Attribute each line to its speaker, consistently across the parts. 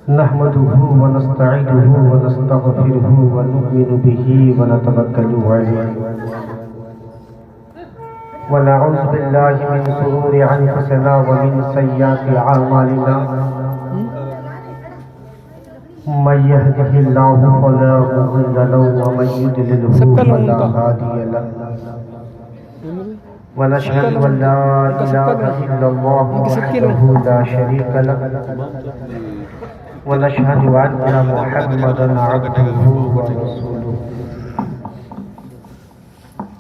Speaker 1: نحمده ونستعينه ونستغفره ونؤمن به ونتوكل عليه ونعوذ بالله من شرور أنفسنا ومن سيئات أعمالنا من يهده الله فلا مضل له ومن يضلل فلا هادي له ونشهد أن لا إله إلا الله وحده لا شريك له ونشهد أن محمدا عبده ورسوله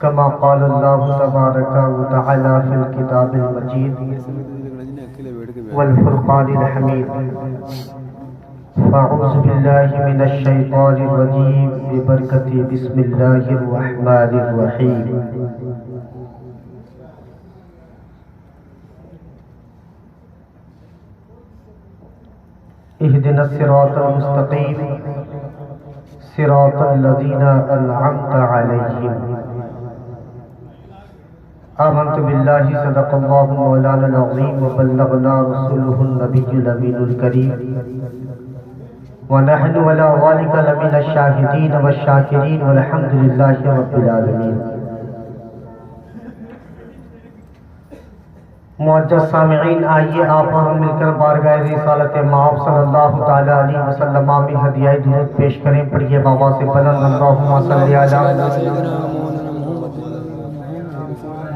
Speaker 1: كما قال الله تبارك وتعالى في الكتاب المجيد والفرقان الحميد فأعوذ بالله من الشيطان الرجيم ببركة بسم الله الرحمن الرحيم اهدنا الصراط المستقيم صراط الذين أنعمت عليهم آمنت بالله صدق الله مولانا العظيم وبلغنا رسوله النبي الأمين الكريم ونحن على ذلك لمن الشاهدين والشاكرين والحمد لله رب العالمين. معزز سامعین، آئیے آپ اور ہم مل کر بارگاہ رسالت مآب صلی اللہ تعالیٰ علیہ وسلم میں ہدیہ درود پیش کریں. پڑھیے بابا سے بلند اللہم صلی علی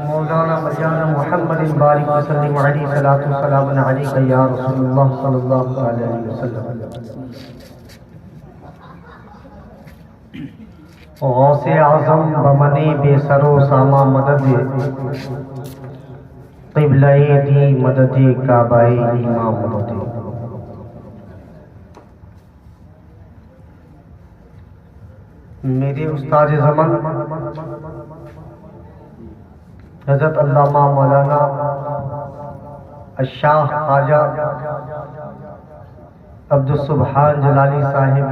Speaker 1: مولانا مجانا محمد بارک وسلم علیہ صلاۃ والسلام علیک یا رسول اللہ صلی اللہ علیہ وسلم. غوث اعظم بمنی بے سر و ساما مدد قبلہ دی مدد کعبہ امام مدد. میرے استاد زمن حضرت علامہ مولانا الشاہ خواجہ عبدالسبحان جلالی صاحب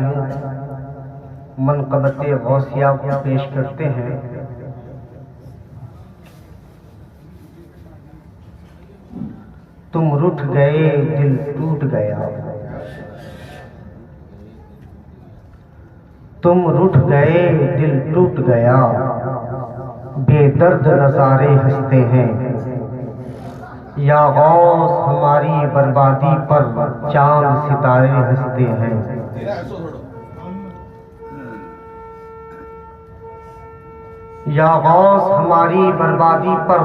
Speaker 1: منقبت غوثیہ کو پیش کرتے ہیں. تم رٹھ گئے دل ٹوٹ گیا، تم رٹھ گئے دل ٹوٹ گیا، بے درد نظارے ہنستے ہیں. یا غوث ہماری بربادی پر چاند ستارے ہنستے ہیں. یا غوث ہماری بربادی پر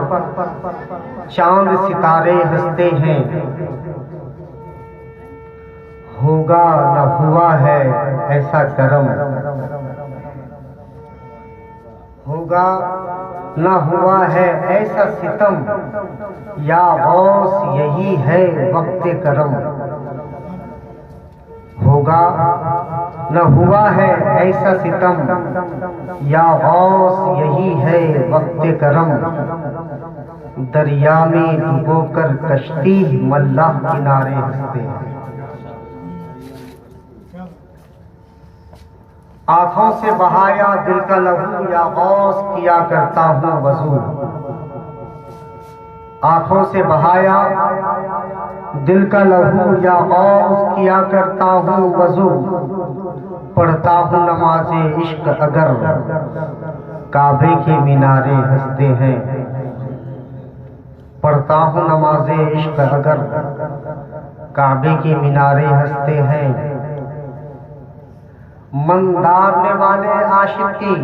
Speaker 1: چاند ستارے ہنستے ہیں. ہوگا نہ ہوا ہے ایسا کرم، ہوگا نہ ہوا ہے ایسا ستم، یا غوث یہی ہے وقت کرم. ہوگا نہ ہوا ہے ایسا ستم، یا غوث یہی ہے وقت کرم. دریا میں ڈبو کر کشتی ملاح کنارے ہنستے ہیں. آنکھوں سے بہایا دل کا لہو، یا غوث کیا کرتا ہوں وضو. آنکھوں سے بہایا دل کا لہو، یا غوث کیا کرتا ہوں وضو. پڑھتا ہوں نماز عشق اگر کعبے کے مینارے ہنستے ہیں. پڑھتا ہوں نماز عشق اگر کعبے کے مینارے ہنستے ہیں. من دارنے والے عاشق کی،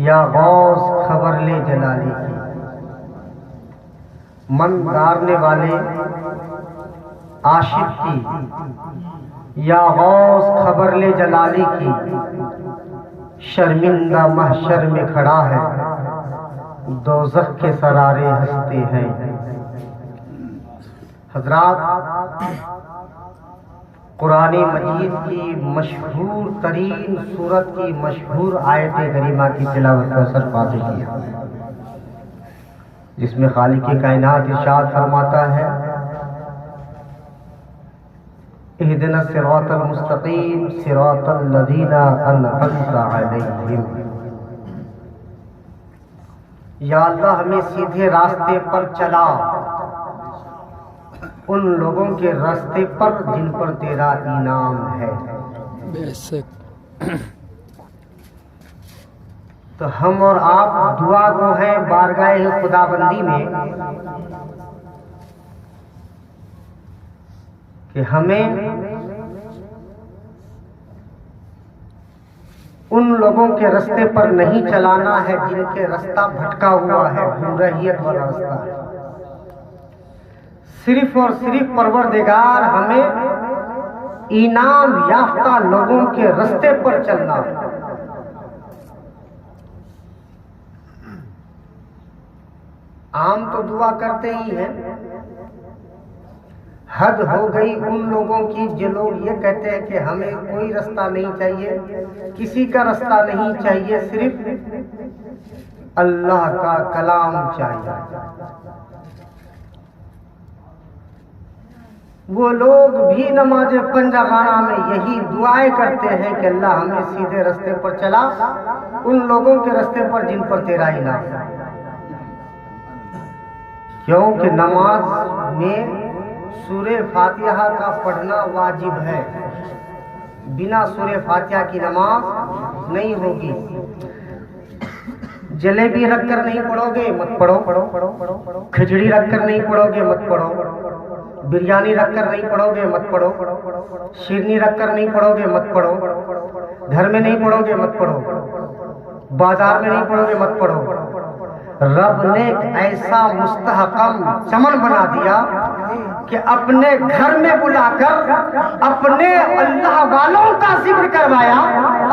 Speaker 1: یا غوث خبر لے جلالی کی. من دارنے والے عاشق کی، یا غوث خبر لے جلالی کی. شرمندہ محشر میں کھڑا ہے، دوزخ کے سرارے ہنستے ہیں. حضرات، قرآن مجید کی مشہور ترین سورت کی مشہور آیت کریمہ کی تلاوت کا اثر فاتح کیا، جس میں خالق کائنات ارشاد فرماتا ہے: اہدنا الصراط المستقیم صراط الذین انعمت علیہم. یا اللہ ہمیں سیدھے راستے پر چلا، ان لوگوں کے راستے پر جن پر تیرا انعام ہے۔
Speaker 2: بے شک۔
Speaker 1: تو ہم اور آپ دعا گو ہیں بارگاہ خداوندی میں کہ ہمیں ان لوگوں کے راستے پر نہیں چلانا ہے جن کے راستہ بھٹکا ہوا ہے، گمراہیت والا راستہ ہے۔ صرف اور صرف پروردگار ہمیں انعام یافتہ لوگوں کے راستے پر چلنا۔ عام تو دعا کرتے ہی ہیں، حد ہو گئی ان لوگوں کی جو لوگ یہ کہتے ہیں کہ ہمیں کوئی راستہ نہیں چاہیے، کسی کا راستہ نہیں چاہیے، صرف اللہ کا کلام چاہیے۔ وہ لوگ بھی نماز پنجگانہ میں یہی دعائیں کرتے ہیں کہ اللہ ہمیں سیدھے راستے پر چلا، ان لوگوں کے راستے پر جن پر تیرا انعام ہے۔ کیونکہ نماز میں سورہ فاتحہ کا پڑھنا واجب ہے، بنا سورہ فاتحہ کی نماز نہیں ہوگی۔ جلیبی رکھ کر نہیں پڑھو گے مت پڑھو، کھچڑی رکھ کر نہیں پڑھو گے مت پڑھو، بریانی رکھ کر نہیں پڑھو گے مت پڑھو، شیرنی رکھ کر نہیں پڑھو گے مت پڑھو، گھر میں نہیں پڑھو گے مت پڑھو، بازار میں نہیں پڑھو گے مت پڑھو۔ رب نے ایک ایسا مستحکم چمن بنا دیا کہ اپنے گھر میں بلا کر اپنے اللہ والوں کا ذکر کروایا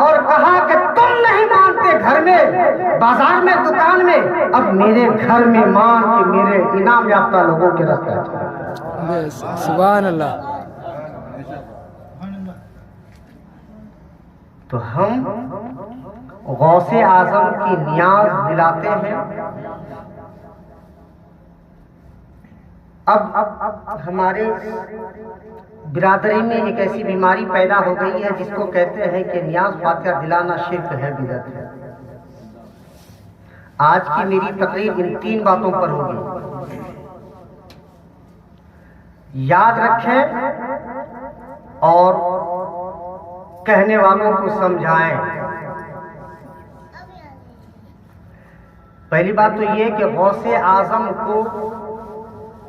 Speaker 1: اور کہا کہ تم نہیں مانتے گھر میں، بازار میں، دکان میں، اب میرے گھر میں مان کہ میرے انعام یافتہ لوگوں کے راستے چلو۔
Speaker 2: سبحان اللہ۔
Speaker 1: تو ہم غوث اعظم کی نیاز دلاتے ہیں۔ اب ہمارے برادری میں ایک ایسی بیماری پیدا ہو گئی ہے جس کو کہتے ہیں کہ نیاز فاتحہ دلانا شرک ہے، بدعت ہے۔ آج کی میری تقریر ان 3 باتوں پر ہوگی، یاد رکھیں اور کہنے والوں کو سمجھائیں۔ پہلی بات تو یہ کہ غوث اعظم کو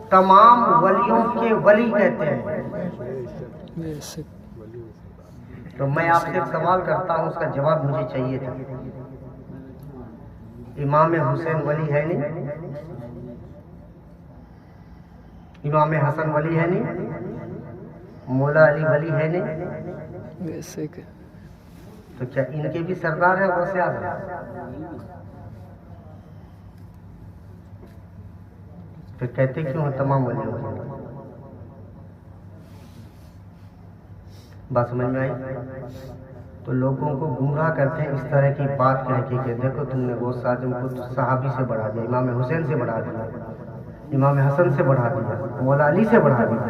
Speaker 1: تمام ولیوں کے ولی کہتے ہیں۔ تو میں آپ سے ایک سوال کرتا ہوں، اس کا جواب مجھے چاہیے تھا۔ امام حسین ولی ہے نہیں؟ امام حسن ولی ہے نہیں؟ مولا علی ولی ہے نہیں؟ تو کیا ان کے بھی سردار ہیں غوث اعظم؟ پھر کہتے کیوں ہیں تمام ولیوں کو؟ بات سمجھ میں آئی؟ تو لوگوں کو گمراہ کرتے ہیں اس طرح کی بات کہہ کے کہ دیکھو تم نے غوث اعظم کو صحابی سے بڑھا دیا، امام حسین سے بڑھا دیا، امام حسن سے بڑھا دیا، مولا علی سے بڑھا دیا۔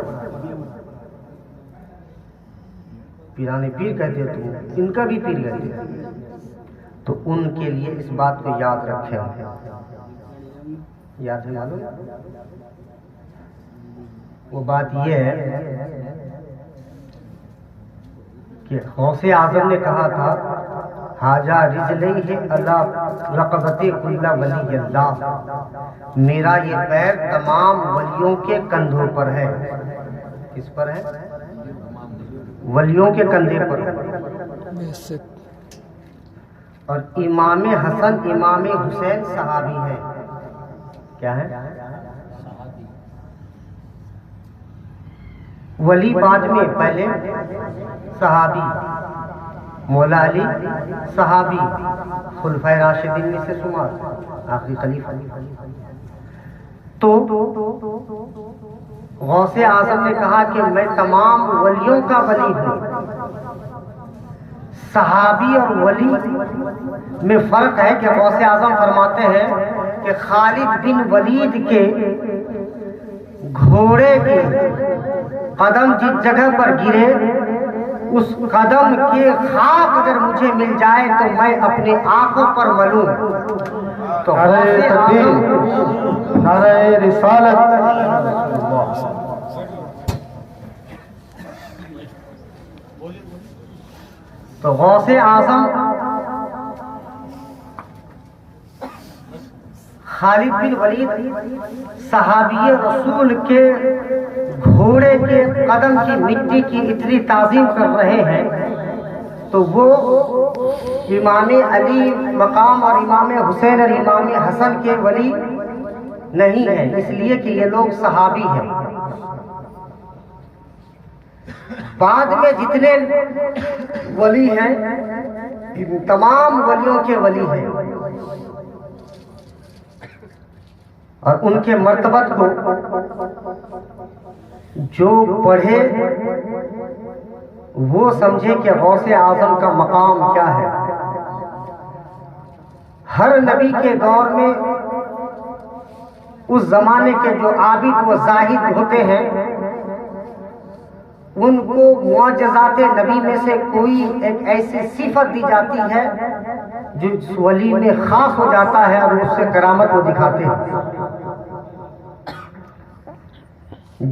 Speaker 1: پیرانے پیر کہتے ہیں، تم ان کا بھی پیر کہتے ہیں۔ تو ان کے لیے اس بات کو یاد رکھیں، یاد ہے معلوم؟ وہ بات یہ ہے کہ غوث اعظم نے کہا تھا حاجہ رجلیہ علی رقبۃ کل ولی اللہ، میرا یہ پیر تمام ولیوں کے کندھوں پر ہے۔ کس پر ہے؟ ولیوں کے کندھے پر۔ اور امام حسن امام حسین صحابی ہیں۔ کیا ہے؟ ولی بعد میں، پہلے صحابی، مولا علی صحابی، خلفائے راشدین میں سے شمار، آخری خلیفہ۔ تو غوث اعظم نے کہا کہ میں تمام ولیوں کا ولی ہوں۔ صحابی اور ولی میں فرق ہے کہ غوث اعظم فرماتے ہیں کہ خالد بن ولید کے گھوڑے کے قدم جس جگہ پر گرے، اس قدم کے خاک اگر مجھے مل جائے تو میں اپنے آنکھوں پر ملوں۔ تو نعرہ رسالت، تو غوث اعظم خالد بن ولید صحابی رسول کے گھوڑے کے قدم کی مٹی کی اتنی تعظیم کر رہے ہیں تو وہ امام علی مقام اور امام حسین اور امام حسن کے ولی نہیں ہیں، اس لیے کہ یہ لوگ صحابی ہیں۔ بعد میں جتنے ولی ہیں تمام ولیوں کے ولی ہیں اور ان کے مرتبت کو جو پڑھے وہ سمجھے کہ غوث اعظم کا مقام کیا ہے۔ ہر نبی کے دور میں اس زمانے کے جو عابد و زاہد ہوتے ہیں ان کو معجزات نبی میں سے کوئی ایک ایسی صفت دی جاتی ہے جو ولی میں خاص ہو جاتا ہے اور اس سے کرامت کو دکھاتے ہیں۔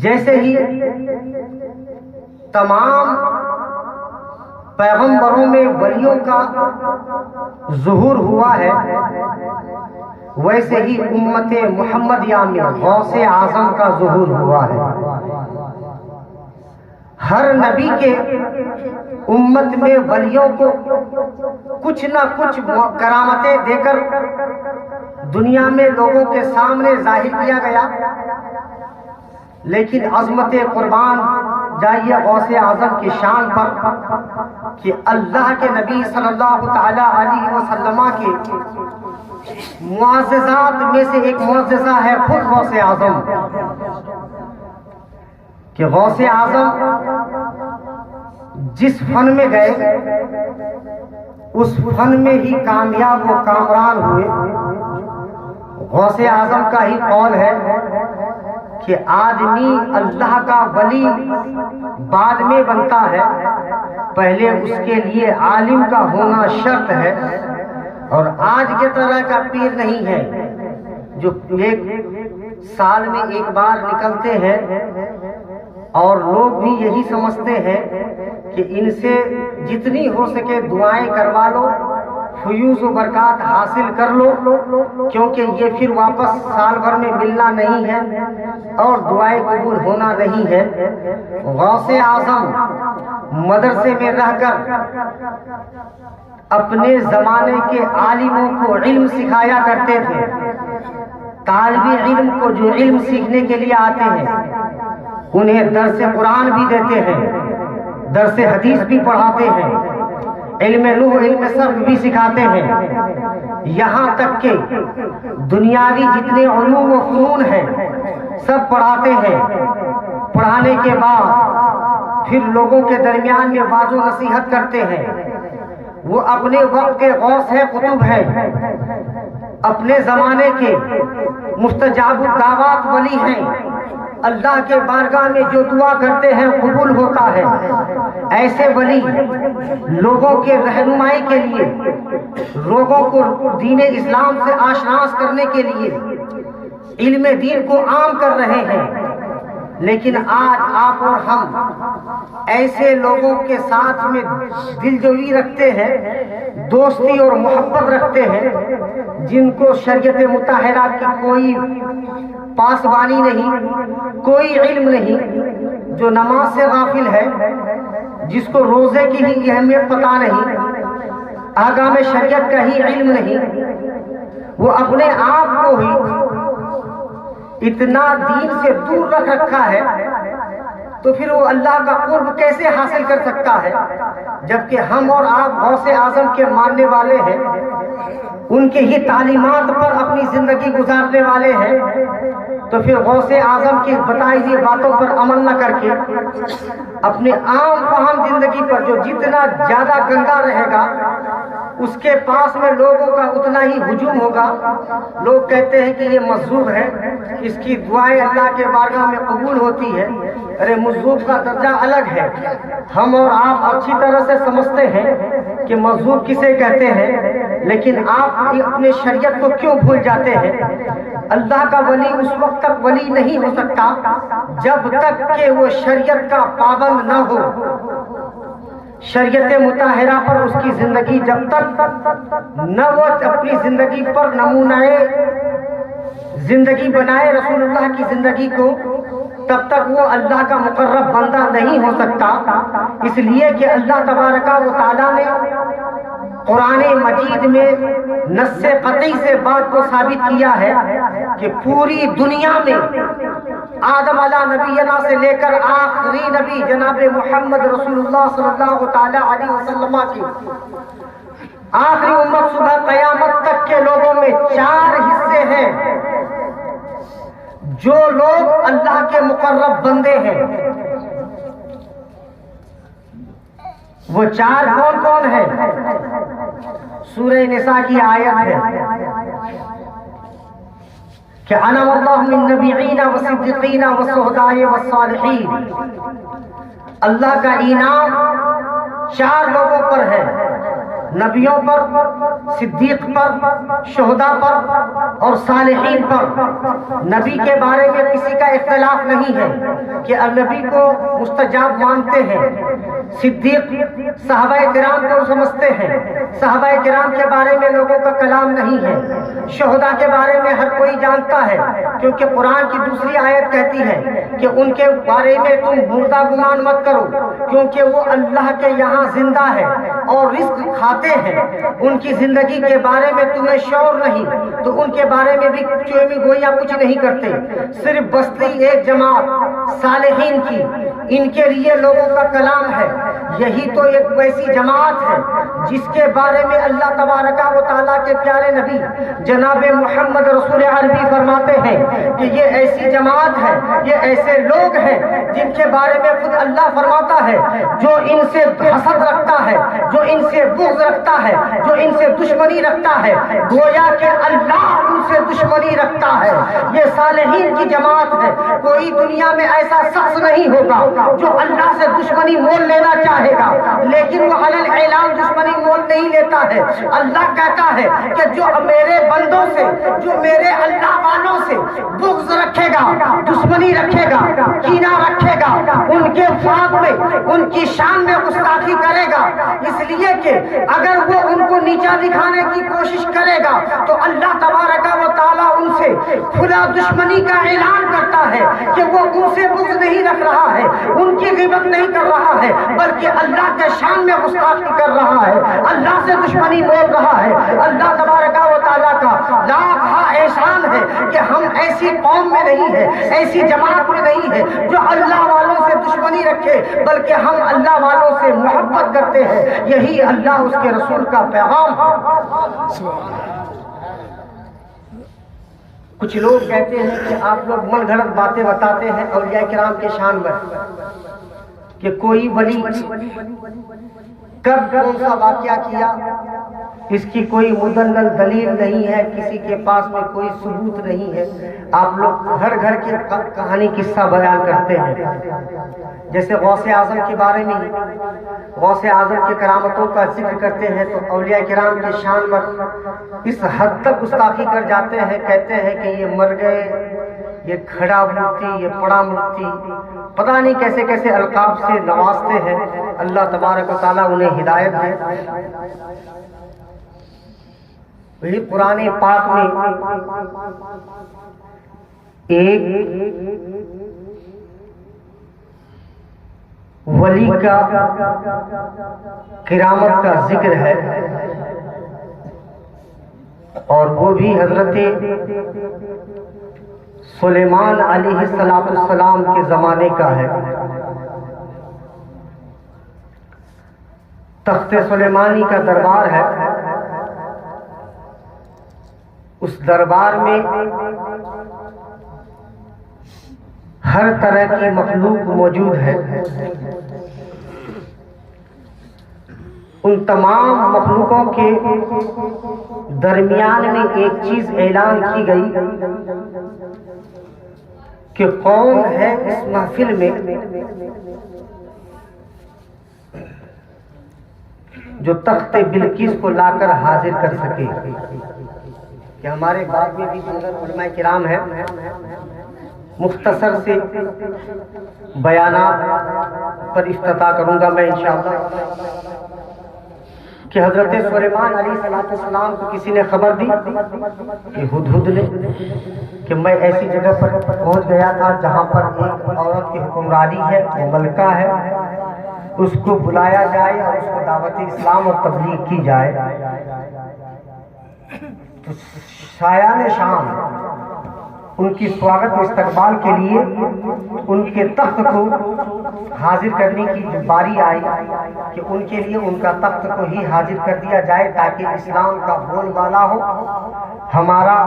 Speaker 1: جیسے ہی تمام پیغمبروں میں ولیوں کا ظہور ہوا ہے ویسے ہی امت محمدیہ میں غوث اعظم کا ظہور ہوا ہے۔ ہر نبی کے امت میں ولیوں کو کچھ نہ کچھ کرامتیں دے کر دنیا میں لوگوں کے سامنے ظاہر کیا گیا، لیکن عظمت قربان جائیے غوث اعظم کی شان پر کہ اللہ کے نبی صلی اللہ تعالی علیہ وسلم کے معجزات میں سے ایک معجزہ ہے خود غوث اعظم، کہ غوث اعظم جس فن میں گئے اس فن میں ہی کامیاب و کامران ہوئے۔ غوث اعظم کا ہی قول ہے کہ آدمی اللہ کا ولی بعد میں بنتا ہے، پہلے اس کے لیے عالم کا ہونا شرط ہے، اور آج کے طرح کا پیر نہیں ہے جو ایک سال میں ایک بار نکلتے ہیں اور لوگ بھی یہی سمجھتے ہیں کہ ان سے جتنی ہو سکے دعائیں کروا لو، فیوز و برکات حاصل کر لو، کیونکہ یہ پھر واپس سال بھر میں ملنا نہیں ہے اور دعائیں قبول ہونا نہیں ہے۔ غوث اعظم مدرسے میں رہ کر اپنے زمانے کے عالموں کو علم سکھایا کرتے تھے۔ طالب علم کو جو علم سیکھنے کے لیے آتے ہیں انہیں درس قرآن بھی دیتے ہیں، درس حدیث بھی پڑھاتے ہیں، علم لغو علم صرف بھی سکھاتے ہیں، یہاں تک کہ دنیاوی جتنے علوم و فنون ہیں سب پڑھاتے ہیں۔ پڑھانے کے بعد پھر لوگوں کے درمیان میں واعظ و نصیحت کرتے ہیں۔ وہ اپنے وقت کے غوث ہے، قطب ہے، اپنے زمانے کے مستجاب الدعوات ولی ہیں، اللہ کے بارگاہ میں جو دعا کرتے ہیں قبول ہوتا ہے۔ ایسے ولی لوگوں کے رہنمائی کے لیے، لوگوں کو دین اسلام سے آشناس کرنے کے لیے علم دین کو عام کر رہے ہیں، لیکن آج آپ اور ہم ایسے لوگوں کے ساتھ میں دلجوئی رکھتے ہیں، دوستی اور محبت رکھتے ہیں، جن کو شریعت مطہرہ کی کوئی پاسبانی نہیں، کوئی علم نہیں، جو نماز سے غافل ہے، جس کو روزے کی ہی اہمیت پتہ نہیں، احکام شریعت کا ہی علم نہیں، وہ اپنے آپ کو ہی اتنا دین سے دور رکھ رکھا ہے، تو پھر وہ اللہ کا قرب کیسے حاصل کر سکتا ہے؟ جبکہ ہم اور آپ غوث اعظم کے ماننے والے ہیں، ان کے ہی تعلیمات پر اپنی زندگی گزارنے والے ہیں، تو پھر غوث اعظم کی بتائی ہوئی باتوں پر عمل نہ کر کے اپنے عام فہم زندگی پر جو جتنا زیادہ گندا رہے گا اس کے پاس میں لوگوں کا اتنا ہی ہجوم ہوگا۔ لوگ کہتے ہیں کہ یہ مجذوب ہے، اس کی دعائیں اللہ کے بارگاہ میں قبول ہوتی ہے۔ ارے مجذوب کا درجہ الگ ہے، ہم اور آپ اچھی طرح سے سمجھتے ہیں کہ مجذوب کسے کہتے ہیں، لیکن آپ اپنے شریعت کو کیوں بھول جاتے ہیں؟ اللہ کا ولی اس وقت تک ولی نہیں ہو سکتا جب تک کہ وہ شریعت کا پابند نہ ہو۔ شریعت مطہرہ پر اس کی زندگی جب تک نہ وہ اپنی زندگی پر نمونہ زندگی بنائے رسول اللہ کی زندگی کو، تب تک وہ اللہ کا مقرب بندہ نہیں ہو سکتا۔ اس لیے کہ اللہ تبارک و تعالیٰ نے قرآن مجید میں نص قطعی سے بات کو ثابت کیا ہے کہ پوری دنیا میں آدم علیہ نبینا سے لے کر آخری نبی جناب محمد رسول اللہ صلی اللہ تعالی علیہ وسلم کی آخری امت صبح قیامت تک کے لوگوں میں 4 حصے ہیں جو لوگ اللہ کے مقرب بندے ہیں۔ وہ 4 کون کون ہیں؟ سورہ نساء کی آیت ہے کہ انعم اللہ بالنبیین والصدیقین والشہداء والصالحین۔ اللہ کا انعام 4 لوگوں پر ہے، نبیوں پر، صدیق پر، شہداء پر اور صالحین پر۔ نبی کے بارے میں کسی کا اختلاف نہیں ہے کہ نبی کو مستجاب مانتے ہیں، صدیق صحابہ کرام کو سمجھتے ہیں، صحابہ کرام کے بارے میں لوگوں کا کلام نہیں ہے، شہداء کے بارے میں ہر کوئی جانتا ہے کیونکہ قرآن کی دوسری آیت کہتی ہے کہ ان کے بارے میں تم مردہ گمان مت کرو کیونکہ وہ اللہ کے یہاں زندہ ہے اور رزق کھاتے ہیں، ان کی زندگی کے بارے میں تمہیں شعور نہیں تو ان کے بارے میں بھی چومی گویا کچھ نہیں کرتے۔ صرف بستی ایک جماعت صالحین کی، ان کے لیے لوگوں کا کلام ہے۔ یہی تو ایک ویسی جماعت ہے جس کے بارے میں اللہ تبارک و تعالیٰ کے پیارے نبی جناب محمد رسول عربی فرماتے ہیں کہ یہ ایسی جماعت ہے، یہ ایسے لوگ ہیں جن کے بارے میں خود اللہ فرماتا ہے جو ان سے حسد رکھتا ہے، جو ان سے بغض رکھتا ہے، جو ان سے دشمنی رکھتا ہے، گویا کہ اللہ ان سے دشمنی رکھتا ہے۔ یہ صالحین کی جماعت ہے۔ کوئی دنیا میں ایسا شخص نہیں ہوگا جو اللہ سے دشمنی مول لینا چاہے گا لیکن وہ علل اعلان دشمنی مول نہیں لیتا ہے۔ اللہ کہتا ہے کہ جو میرے بندوں سے، جو میرے اللہ والوں سے بغض رکھے گا، دشمنی رکھے گا، کینہ رکھے گا، ان کے فاق میں، ان کی شان میں گستاخی کرے گا، اس لیے کہ اگر وہ ان کو نیچا دکھانے کی کوشش کرے گا تو اللہ تبارک و تعالیٰ ان سے کھلا دشمنی کا اعلان کرتا ہے کہ وہ ان سے بغض نہیں رکھ رہا ہے، ان کی غیبت نہیں کر رہا ہے بلکہ اللہ کے شان میں گستاخی کر رہا ہے، اللہ سے دشمنی بول رہا ہے۔ اللہ تبارک و تعالیٰ کا لاکھاں احسان ہے کہ ہم ایسی قوم میں نہیں ہے، ایسی جماعت میں نہیں ہے جو اللہ والوں سے دشمنی رکھے بلکہ ہم اللہ والوں سے محبت کرتے ہیں۔ یہی اللہ اس کے رسول کا پیغام ہے۔ کچھ لوگ کہتے ہیں کہ آپ لوگ من گھڑت باتیں بتاتے ہیں اولیاء کرام کے شان میں کہ کوئی ولی کب کون سا واقعہ کیا، اس کی کوئی مدلل دلیل نہیں ہے، کسی کے پاس میں کوئی ثبوت نہیں ہے۔ آپ لوگ گھر گھر کی کہانی قصہ بیان کرتے ہیں، جیسے غوث اعظم کے بارے میں غوث اعظم کی کرامتوں کا ذکر کرتے ہیں تو اولیاء کرام کے شان پر اس حد تک گستاخی کر جاتے ہیں، کہتے ہیں کہ یہ مر گئے، یہ کھڑا مورتی، یہ پڑا مورتی، پتہ نہیں کیسے کیسے القاب سے نوازتے ہیں۔ اللہ تبارک و تعالیٰ انہیں ہدایت دے۔ وہی قرآن پاک میں ایک ولی کا کرامت کا ذکر ہے اور وہ بھی حضرت سلیمان علیہ السلام کے زمانے کا ہے۔ تخت سلیمانی کا دربار ہے، اس دربار میں ہر طرح کی مخلوق موجود ہے۔ ان تمام مخلوقوں کے درمیان میں ایک چیز اعلان کی گئی کہ کون ہے اس محفل میں جو تخت بلقیس کو لا کر حاضر کر سکے۔ کہ ہمارے بعد میں بھی علماء کرام ہیں، مختصر سے بیانات پر افتتاح کروں گا میں انشاءاللہ، کہ حضرت سلیمان علیہ السلام کو کسی نے خبر دی کہ ہدہد نے، کہ میں ایسی جگہ پر پہنچ گیا تھا جہاں پر ایک عورت کی حکمرانی ہے، وہ ملکہ ہے، اس کو بلایا جائے اور اس کو دعوت اسلام اور تبلیغ کی جائے۔ تو شایان شام ان کی سواگت و استقبال کے لیے ان کے تخت کو حاضر کرنے کی باری آئی کہ ان کے لیے ان کا تخت کو ہی حاضر کر دیا جائے تاکہ اسلام کا بول بالا ہو، ہمارا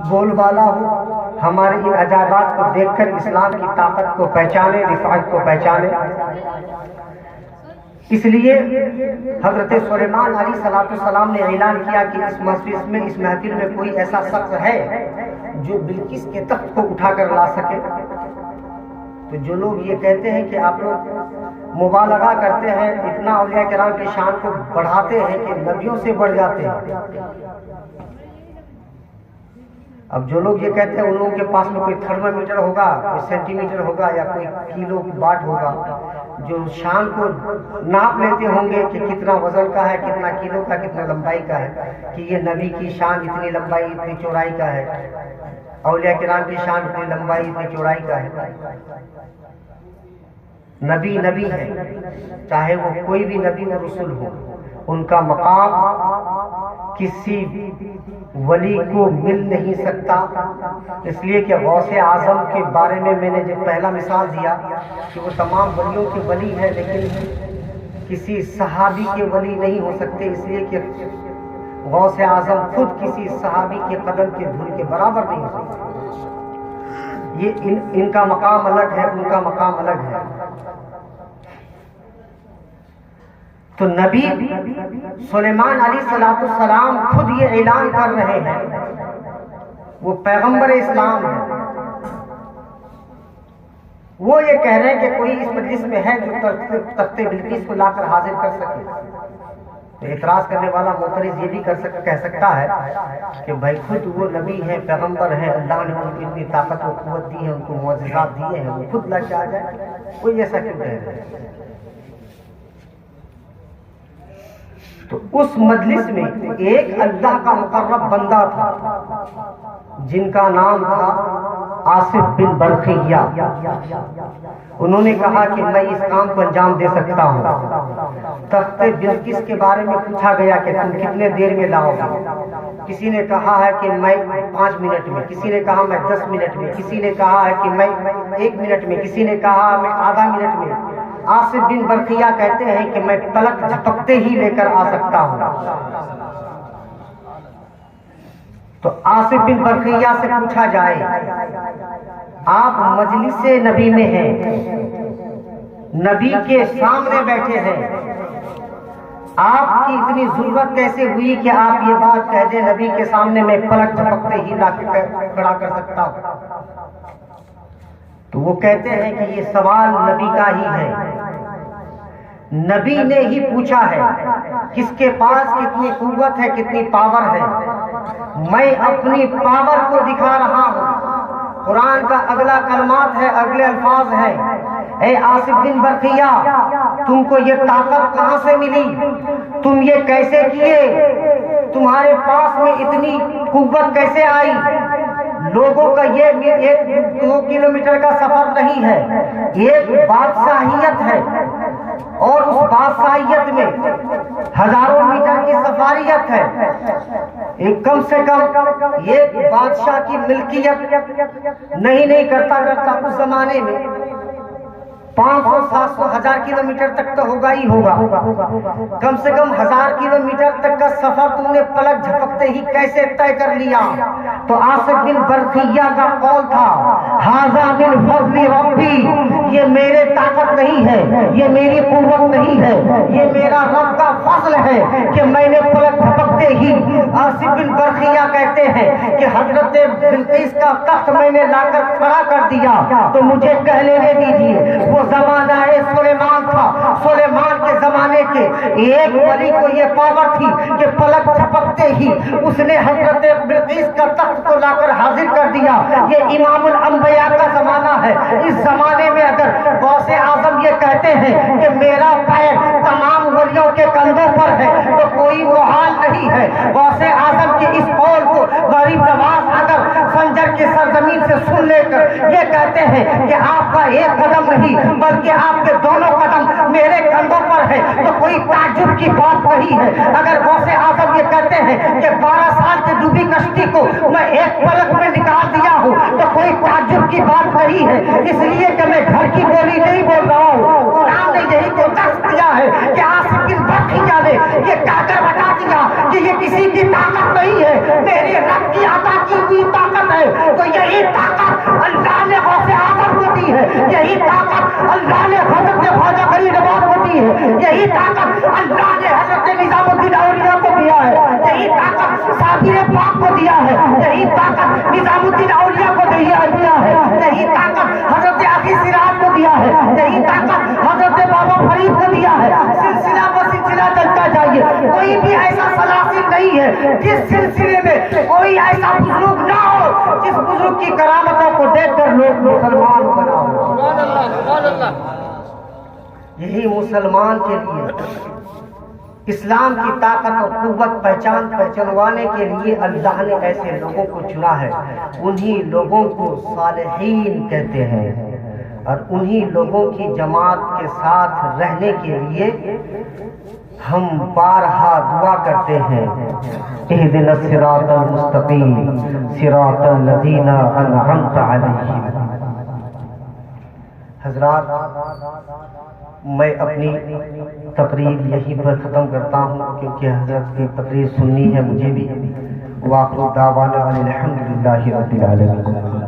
Speaker 1: بول بالا ہو، ہمارے ان عجائبات کو دیکھ کر اسلام کی طاقت کو پہچانے، رفعت کو پہچانے۔ اس لیے حضرت سلیمان علیہ السلام نے اعلان کیا کہ اس مجلس میں، اس محفل میں کوئی ایسا شخص ہے جو بلقیس کے تخت کو اٹھا کر لا سکے۔ تو جو لوگ یہ کہتے ہیں کہ آپ لوگ مبالغہ کرتے ہیں، اتنا اولیاء کرام کی شان کو بڑھاتے ہیں کہ نبیوں سے بڑھ جاتے ہیں، اب جو لوگ یہ کہتے ہیں ان لوگوں کے پاس میں کوئی تھرمامیٹر ہوگا، کوئی سینٹی میٹر ہوگا یا کوئی کلو باٹ ہوگا، جو شان کو ناپ لیتے ہوں گے کہ کتنا وزن کا ہے، کتنا کلو کا، کتنا لمبائی کا ہے، کہ یہ نبی کی شان اتنی لمبائی اتنی چوڑائی کا ہے، اولیاء کرام کی شان اتنی لمبائی اتنی چوڑائی کا ہے۔ نبی نبی ہے، چاہے وہ کوئی بھی نبی و رسول ہو، ان کا مقام کسی ولی کو مل نہیں سکتا، اس لیے کہ غوث اعظم کے بارے میں نے جو پہلا مثال دیا کہ وہ تمام ولیوں کے ولی ہے، لیکن کسی صحابی کے ولی نہیں ہو سکتے، اس لیے کہ غوث اعظم خود کسی صحابی کے قدم کے دھول کے برابر نہیں ہو سکتے۔ یہ ان کا مقام الگ ہے، ان کا مقام الگ ہے۔ تو نبی سلیمان علیہ السلام خود یہ اعلان کر رہے ہیں، وہ پیغمبر اسلام ہے، وہ یہ کہہ رہے ہیں کہ کوئی اس مجلس میں ہے جو تخت بلقیس کو لا کر حاضر کر سکے۔ تو اعتراض کرنے والا معترض یہ بھی کہہ سکتا ہے کہ بھائی خود وہ نبی ہے، پیغمبر ہے، اللہ نے ان کو اتنی طاقت و قوت دی ہے، ان کو معجزات دیے ہیں، وہ خود لا کے آ جائے، کوئی ایسا کیوں کہہ رہے ہیں؟ تو اس مجلس میں ایک اللہ کا مقرب بندہ تھا جن کا نام تھا آصف بن برقیہ۔ انہوں نے کہا کہ میں اس کام کو انجام دے سکتا ہوں۔ تخت بلقیس کے بارے میں پوچھا گیا کہ تم کتنے دیر میں لاؤ گے؟ کسی نے کہا ہے کہ میں 5 منٹ میں، کسی نے کہا میں 10 منٹ میں، کسی نے کہا ہے کہ میں 1 منٹ میں، کسی نے کہا میں آدھا منٹ میں۔ آصف بن برقیہ کہتے ہیں کہ میں پلک جھپکتے ہی لے کر آ سکتا ہوں۔ تو آصف بن برقیہ سے پوچھا جائے، آپ مجلس نبی میں ہیں، نبی کے سامنے بیٹھے ہیں، آپ کی اتنی ضرورت کیسے ہوئی کہ آپ یہ بات کہہ دیں نبی کے سامنے میں پلک جھپکتے ہی لا کے کھڑا کر سکتا ہوں؟ تو وہ کہتے ہیں کہ یہ سوال نبی کا ہی ہے، نبی نے ہی پوچھا ہے کس کے پاس کتنی قوت ہے، کتنی پاور ہے۔ میں اپنی پاور کو دکھا رہا ہوں۔ قرآن کا اگلا کلمات ہے، اگلے الفاظ ہیں، اے آصف بن برقیہ تم کو یہ طاقت کہاں سے ملی؟ تم یہ کیسے کیے؟ تمہارے پاس میں اتنی قوت کیسے آئی؟ لوگوں کا یہ 1-2 کلومیٹر کا سفر نہیں ہے، ایک بادشاہیت ہے، اور اس بادشاہیت میں ہزاروں میٹر کی سفاریت ہے۔ ایک کم سے کم ایک بادشاہ کی ملکیت نہیں کرتا اس زمانے میں 500-700 1000 کلومیٹر تک تو ہوگا ہی ہوگا، کم سے کم 1000 کلومیٹر تک کا سفر تم نے پلک جھپکتے ہی کیسے طے کر لیا؟ تو آصف بن برقیہ کا قول تھا، ھذا من فضل ربی، یہ میرے طاقت نہیں ہے، یہ میری قوت نہیں ہے، یہ میرا رب کا فضل ہے کہ میں نے پلک جھپکتے ہی۔ آصف بن برقیہ کہتے ہیں کہ حضرت بلقیس کا تخت میں نے لا کر کھڑا کر دیا۔ تو مجھے کہہ لینے دیجیے، وہ زمانہ سلیمان تھا، سلیمان کے زمانے کے ایک ولی کو یہ پاور تھی کہ پلک جھپکتے ہی اس نے حضرت بلقیس کا تخت کو لا کر حاضر کر دیا۔ یہ امام الانبیاء کا زمانہ ہے۔ اس زمانے میں اگر غوث اعظم یہ کہتے ہیں کہ میرا پیر تمام ولیوں کے کندھوں پر ہے تو کوئی محال نہیں ہے۔ غوث اعظم کی اس قول کو غریب نواز اگر خنجر کی سرزمین سے سن لے کر یہ کہتے ہیں کہ آپ کا ایک قدم نہیں بلکہ آپ کے دونوں قدم میرے کندھوں پر ہے تو کوئی تعجب کی بات نہیں ہے۔ اگر غوث اعظم یہ کہتے ہیں کہ 12 سال کی ڈوبی کشتی کو میں ایک پلک میں نکال دیا ہوں تو کوئی تعجب کی بات نہیں ہے، اس لیے کہ میں گھر کی بولی نہیں بول رہا ہوں۔ قرآن نے یہی تو درس دیا ہے کہ آصف بن برقیہ نے یہ کہہ کر بتا دیا کہ یہ کسی کی طاقت نہیں ہے، میرے رب کی عطا کی ہوئی طاقت ہے۔ تو یہی طاقت اللہ نے غوث اعظم کو دی ہے، یہی طاقت اللہ نے حضرت خواجہ غریب نواز کو دی ہے، یہی طاقت اللہ نے حضرت نظام الدین اولیاء کو دیا ہے، یہی طاقت صابر پاک کو دیا ہے، یہی طاقت نظام الدین اولیاء کو دیا ہے، یہی طاقت حضرت عقی سراج کو دیا ہے، یہی طاقت حضرت بابا فرید کو دیا ہے۔ سلسلہ و سلسلہ چلتا جائیے، کوئی بھی ایسا سلاسل نہیں ہے جس سلسلے میں کوئی ایسا بزرگ نہ ہو جس بزرگ کی کرامتوں کو دیکھ کر لوگ مسلمان بنا ہو۔
Speaker 2: سبحان اللہ، سبحان اللہ۔
Speaker 1: یہی مسلمان کے لیے اسلام کی طاقت اور قوت پہچانوانے کے لیے اللہ نے ایسے لوگوں کو چنا ہے۔ انہی لوگوں کو صالحین کہتے ہیں اور انہی لوگوں کی جماعت کے ساتھ رہنے کے لیے ہم بارہا دعا کرتے ہیں، اہدنا الصراط المستقیم صراط الذین انعمت علیہم۔ حضرات، میں اپنی تقریر یہیں پر ختم کرتا ہوں کیونکہ حضرت کی تقریر سننی ہے مجھے بھی۔ وآخر دعوانا الحمدللہ رب العالمین۔